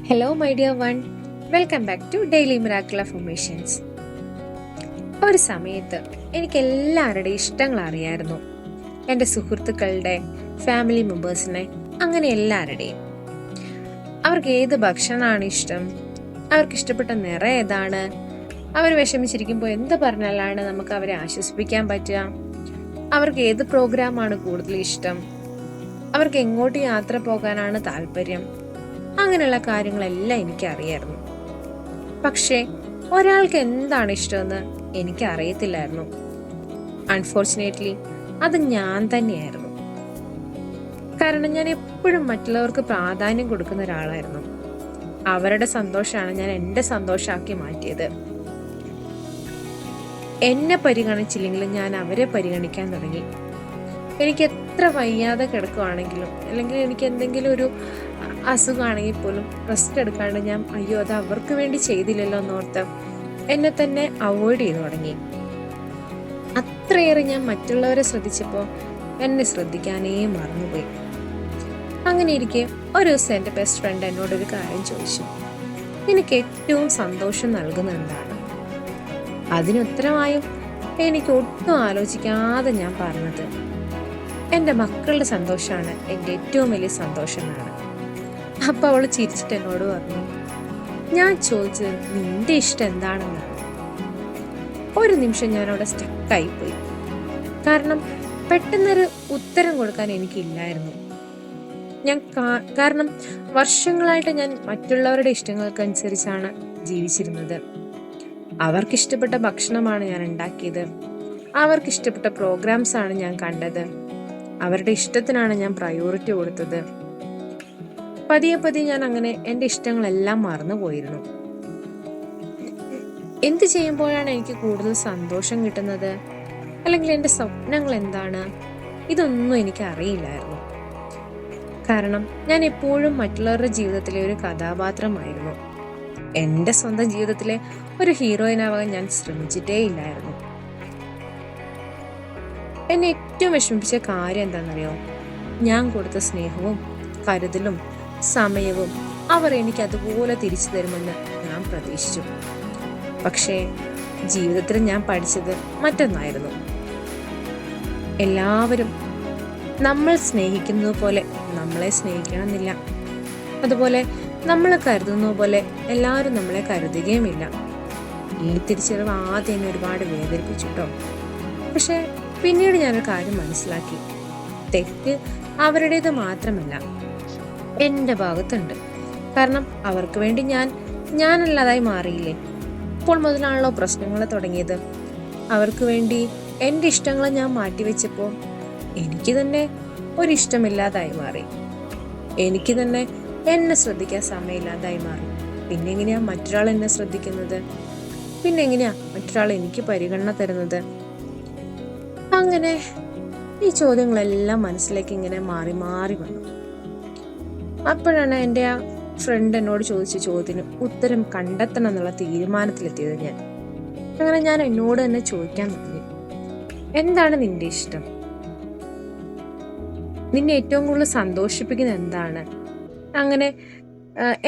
Hello my dear one, welcome back to daily miracle affirmations. ഒരു സമയത്ത് എനിക്ക് എല്ലാവരുടെയും ഇഷ്ടങ്ങൾ അറിയായിരുന്നു. എൻ്റെ സുഹൃത്തുക്കളുടെ, ഫാമിലി മെമ്പേഴ്സിനെ, അങ്ങനെ എല്ലാവരുടെയും. അവർക്ക് ഏത് ഭക്ഷണമാണ് ഇഷ്ടം, അവർക്ക് ഇഷ്ടപ്പെട്ട നിറം ഏതാണ്, അവർ വിഷമിച്ചിരിക്കുമ്പോൾ എന്ത് പറഞ്ഞാലാണ് നമുക്ക് അവരെ ആശ്വസിപ്പിക്കാൻ പറ്റുക, അവർക്ക് ഏത് പ്രോഗ്രാമാണ് കൂടുതൽ ഇഷ്ടം, അവർക്ക് എങ്ങോട്ട് യാത്ര പോകാനാണ് താല്പര്യം, അങ്ങനെയുള്ള കാര്യങ്ങളെല്ലാം എനിക്കറിയായിരുന്നു. പക്ഷേ ഒരാൾക്ക് എന്താണ് ഇഷ്ടമെന്ന് എനിക്ക് അറിയത്തില്ലായിരുന്നു. അൺഫോർച്ചുനേറ്റ്ലി അത് ഞാൻ തന്നെയായിരുന്നു. കാരണം ഞാൻ എപ്പോഴും മറ്റുള്ളവർക്ക് പ്രാധാന്യം കൊടുക്കുന്ന ഒരാളായിരുന്നു. അവരുടെ സന്തോഷമാണ് ഞാൻ എൻ്റെ സന്തോഷമാക്കി മാറ്റിയത്. എന്നെ പരിഗണിച്ചില്ലെങ്കിലും ഞാൻ അവരെ പരിഗണിക്കാൻ തുടങ്ങി. എനിക്ക് എത്ര വയ്യാതെ കിടക്കുവാണെങ്കിലും, അല്ലെങ്കിൽ എനിക്ക് എന്തെങ്കിലും ഒരു അസുഖമാണെങ്കിൽ പോലും റെസ്റ്റ് എടുക്കാണ്ട് ഞാൻ അയ്യോ അത് അവർക്ക് വേണ്ടി ചെയ്തില്ലല്ലോ എന്നോർത്ത് എന്നെ തന്നെ അവോയ്ഡ് ചെയ്തു തുടങ്ങി. അത്രയേറെ ഞാൻ മറ്റുള്ളവരെ ശ്രദ്ധിച്ചപ്പോൾ എന്നെ ശ്രദ്ധിക്കാനേ മറന്നുപോയി. അങ്ങനെ ഇരിക്കെ ഒരു ദിവസം എൻ്റെ ബെസ്റ്റ് ഫ്രണ്ട് എന്നോടൊരു കാര്യം ചോദിച്ചു, നിനക്ക് ഏറ്റവും സന്തോഷം നൽകുന്നത് എന്താണ്? അതിനുത്തരമായും എനിക്ക് ഒട്ടും ആലോചിക്കാതെ ഞാൻ പറഞ്ഞത് എൻ്റെ മക്കളുടെ സന്തോഷമാണ് എൻ്റെ ഏറ്റവും വലിയ സന്തോഷം എന്നാണ്. അപ്പൊ അവള് ചിരിച്ചിട്ട് എന്നോട് പറഞ്ഞു, ഞാൻ ചോദിച്ചത് നിന്റെ ഇഷ്ടം എന്താണെന്നാണ്. ഒരു നിമിഷം ഞാൻ അവിടെ സ്റ്റക്കായിപ്പോയി. കാരണം പെട്ടെന്നൊരു ഉത്തരം കൊടുക്കാൻ എനിക്കില്ലായിരുന്നു. കാരണം വർഷങ്ങളായിട്ട് ഞാൻ മറ്റുള്ളവരുടെ ഇഷ്ടങ്ങൾക്കനുസരിച്ചാണ് ജീവിച്ചിരുന്നത്. അവർക്കിഷ്ടപ്പെട്ട ഭക്ഷണമാണ് ഞാൻ ഉണ്ടാക്കിയത്, അവർക്കിഷ്ടപ്പെട്ട പ്രോഗ്രാംസ് ആണ് ഞാൻ കണ്ടത്, അവരുടെ ഇഷ്ടത്തിനാണ് ഞാൻ പ്രയോറിറ്റി കൊടുത്തത്. പതിയെ പതിയെ ഞാൻ അങ്ങനെ എൻ്റെ ഇഷ്ടങ്ങളെല്ലാം മറന്നു പോയിരുന്നു. എന്ത് ചെയ്യുമ്പോഴാണ് എനിക്ക് കൂടുതൽ സന്തോഷം കിട്ടുന്നത്, അല്ലെങ്കിൽ എൻ്റെ സ്വപ്നങ്ങൾ എന്താണ്, ഇതൊന്നും എനിക്ക് അറിയില്ലായിരുന്നു. കാരണം ഞാൻ എപ്പോഴും മറ്റുള്ളവരുടെ ജീവിതത്തിലെ ഒരു കഥാപാത്രമായിരുന്നു. എൻ്റെ സ്വന്തം ജീവിതത്തിലെ ഒരു ഹീറോയിനാവാൻ ഞാൻ ശ്രമിച്ചിട്ടേ ഇല്ലായിരുന്നു. എന്നെ ഏറ്റവും വിഷമിപ്പിച്ച കാര്യം എന്താണെന്നറിയോ? ഞാൻ കൊടുത്ത സ്നേഹവും കരുതലും സമയവും അവർ എനിക്ക് അതുപോലെ തിരിച്ചു തരുമെന്ന് ഞാൻ പ്രതീക്ഷിച്ചു. പക്ഷേ ജീവിതത്തിൽ ഞാൻ പഠിച്ചത് മറ്റൊന്നായിരുന്നു. എല്ലാവരും നമ്മൾ സ്നേഹിക്കുന്നത് പോലെ നമ്മളെ സ്നേഹിക്കണമെന്നില്ല. അതുപോലെ നമ്മൾ കരുതുന്നത് പോലെ എല്ലാവരും നമ്മളെ കരുതുകയുമില്ല. ഈ തിരിച്ചറിവ് ആദ്യം എന്നെ ഒരുപാട് വേദനിപ്പിച്ചിട്ടോ. പക്ഷെ പിന്നീട് ഞാനൊരു കാര്യം മനസ്സിലാക്കി, തെറ്റ് അവരുടേത് മാത്രമല്ല, എൻ്റെ ഭാഗത്തുണ്ട്. കാരണം അവർക്ക് വേണ്ടി ഞാനല്ലാതായി മാറിയില്ലേ. ഇപ്പോൾ മുതലാണല്ലോ പ്രശ്നങ്ങൾ തുടങ്ങിയത്. അവർക്ക് വേണ്ടി എൻ്റെ ഇഷ്ടങ്ങൾ ഞാൻ മാറ്റിവെച്ചപ്പോൾ എനിക്ക് തന്നെ ഒരിഷ്ടമില്ലാതായി മാറി. എനിക്ക് തന്നെ എന്നെ ശ്രദ്ധിക്കാൻ സമയമില്ലാതായി മാറി. പിന്നെ എങ്ങനെയാ മറ്റൊരാൾ എന്നെ ശ്രദ്ധിക്കുന്നത്? പിന്നെ എങ്ങനെയാ മറ്റൊരാൾ എനിക്ക് പരിഗണന തരുന്നത്? അങ്ങനെ ഈ ചോദ്യങ്ങളെല്ലാം മനസ്സിലേക്ക് ഇങ്ങനെ മാറി മാറി വന്നു. അപ്പോഴാണ് എൻ്റെ ആ ഫ്രണ്ട് എന്നോട് ചോദിച്ച ചോദ്യത്തിന് ഉത്തരം കണ്ടെത്തണം എന്നുള്ള തീരുമാനത്തിലെത്തിയത് ഞാൻ. അങ്ങനെ ഞാൻ എന്നോട് തന്നെ ചോദിക്കാൻ തുടങ്ങി, എന്താണ് നിന്റെ ഇഷ്ടം? നിന്നെ ഏറ്റവും കൂടുതൽ സന്തോഷിപ്പിക്കുന്നത് എന്താണ്? അങ്ങനെ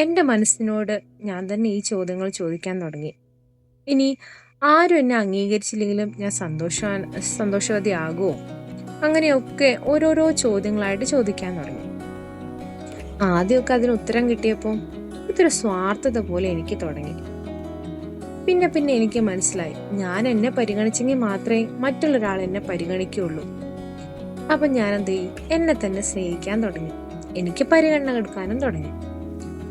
എൻ്റെ മനസ്സിനോട് ഞാൻ തന്നെ ഈ ചോദ്യങ്ങൾ ചോദിക്കാൻ തുടങ്ങി. ഇനി ആരും എന്നെ അംഗീകരിച്ചില്ലെങ്കിലും ഞാൻ സന്തോഷവതിയാകുമോ? അങ്ങനെയൊക്കെ ഓരോരോ ചോദ്യങ്ങളായിട്ട് ചോദിക്കാൻ തുടങ്ങി. ആദ്യമൊക്കെ അതിന് ഉത്തരം കിട്ടിയപ്പോൾ ഇതൊരു സ്വാർത്ഥത പോലെ എനിക്ക് തുടങ്ങി. പിന്നെ പിന്നെ എനിക്ക് മനസ്സിലായി, ഞാൻ എന്നെ പരിഗണിച്ചെങ്കിൽ മാത്രമേ മറ്റുള്ളൊരാൾ എന്നെ പരിഗണിക്കുകയുള്ളൂ. അപ്പം ഞാൻ എന്ത് ചെയ്യും? എന്നെ തന്നെ സ്നേഹിക്കാൻ തുടങ്ങി. എനിക്ക് പരിഗണന കൊടുക്കാനും തുടങ്ങി.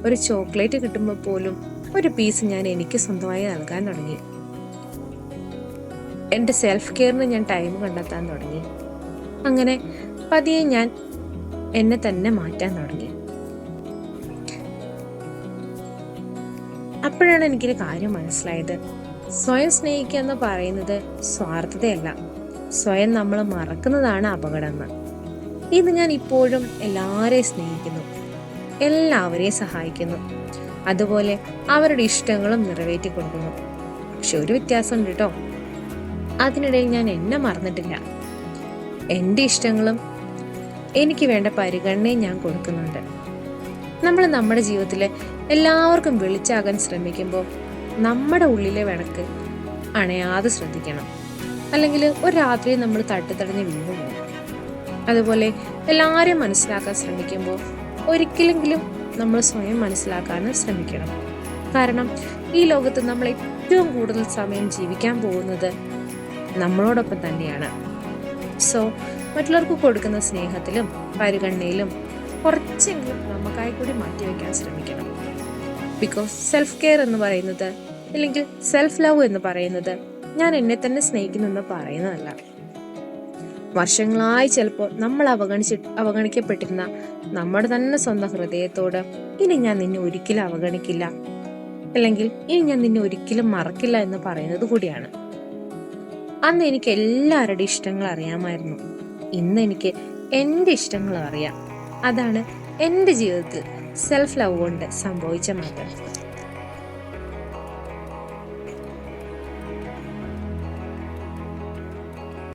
ഒരു ചോക്ലേറ്റ് കിട്ടുമ്പോൾ പോലും ഒരു പീസ് ഞാൻ എനിക്ക് സ്വന്തമായി നൽകാൻ തുടങ്ങി. എൻ്റെ സെൽഫ് കെയറിന് ഞാൻ ടൈം കണ്ടെത്താൻ തുടങ്ങി. അങ്ങനെ പതിയെ ഞാൻ എന്നെ തന്നെ മാറ്റാൻ തുടങ്ങി. അപ്പോഴാണ് എനിക്കൊരു കാര്യം മനസ്സിലായത്, സ്വയം സ്നേഹിക്കുക എന്ന് പറയുന്നത് സ്വാർത്ഥതയല്ല, സ്വയം നമ്മൾ മറക്കുന്നതാണ് അപകടമെന്ന്. ഇത് ഞാൻ ഇപ്പോഴും എല്ലാവരെയും സ്നേഹിക്കുന്നു, എല്ലാവരെയും സഹായിക്കുന്നു, അതുപോലെ അവരുടെ ഇഷ്ടങ്ങളും നിറവേറ്റി കൊടുക്കുന്നു. പക്ഷെ ഒരു വ്യത്യാസമുണ്ട് കേട്ടോ, അതിനിടയിൽ ഞാൻ എന്നെ മറന്നിട്ടില്ല. എൻ്റെ ഇഷ്ടങ്ങളും എനിക്ക് വേണ്ട പരിഗണനയും ഞാൻ കൊടുക്കുന്നുണ്ട്. നമ്മൾ നമ്മുടെ ജീവിതത്തിൽ എല്ലാവർക്കും വെളിച്ചാകാൻ ശ്രമിക്കുമ്പോൾ നമ്മുടെ ഉള്ളിലെ വിളക്ക് അണയാതെ ശ്രദ്ധിക്കണം. അല്ലെങ്കിൽ ഒരു രാത്രി നമ്മൾ തട്ടിത്തടഞ്ഞ് വീണു പോകും. അതുപോലെ എല്ലാവരെയും മനസ്സിലാക്കാൻ ശ്രമിക്കുമ്പോൾ ഒരിക്കലെങ്കിലും നമ്മൾ സ്വയം മനസ്സിലാക്കാനും ശ്രമിക്കണം. കാരണം ഈ ലോകത്ത് നമ്മൾ ഏറ്റവും കൂടുതൽ സമയം ജീവിക്കാൻ പോകുന്നത് നമ്മളോടൊപ്പം തന്നെയാണ്. സോ മറ്റുള്ളവർക്ക് കൊടുക്കുന്ന സ്നേഹത്തിലും പരിഗണനയിലും കുറച്ചെങ്കിലും നമുക്കായി കൂടി മാറ്റിവെക്കാൻ ശ്രമിക്കണം. ബിക്കോസ് സെൽഫ് കെയർ എന്ന് പറയുന്നത്, അല്ലെങ്കിൽ സെൽഫ് ലവ് എന്ന് പറയുന്നത് ഞാൻ എന്നെ തന്നെ സ്നേഹിക്കുന്നു എന്ന് പറയുന്നതല്ല. വർഷങ്ങളായി ചിലപ്പോൾ നമ്മൾ അവഗണിക്കപ്പെട്ടിരുന്ന നമ്മുടെ തന്നെ സ്വന്തം ഹൃദയത്തോട് ഇനി ഞാൻ നിന്നെ ഒരിക്കലും അവഗണിക്കില്ല, അല്ലെങ്കിൽ ഇനി ഞാൻ നിന്നെ ഒരിക്കലും മറക്കില്ല എന്ന് പറയുന്നത് കൂടിയാണ്. അന്ന് എനിക്ക് എല്ലാവരുടെയും ഇഷ്ടങ്ങൾ അറിയാമായിരുന്നു. ഇന്ന് എനിക്ക് എൻ്റെ ഇഷ്ടങ്ങൾ അറിയാം. അതാണ് എൻ്റെ ജീവിതത്തിൽ സെൽഫ് ലവ് കൊണ്ട് സംഭവിച്ച മാറ്റം.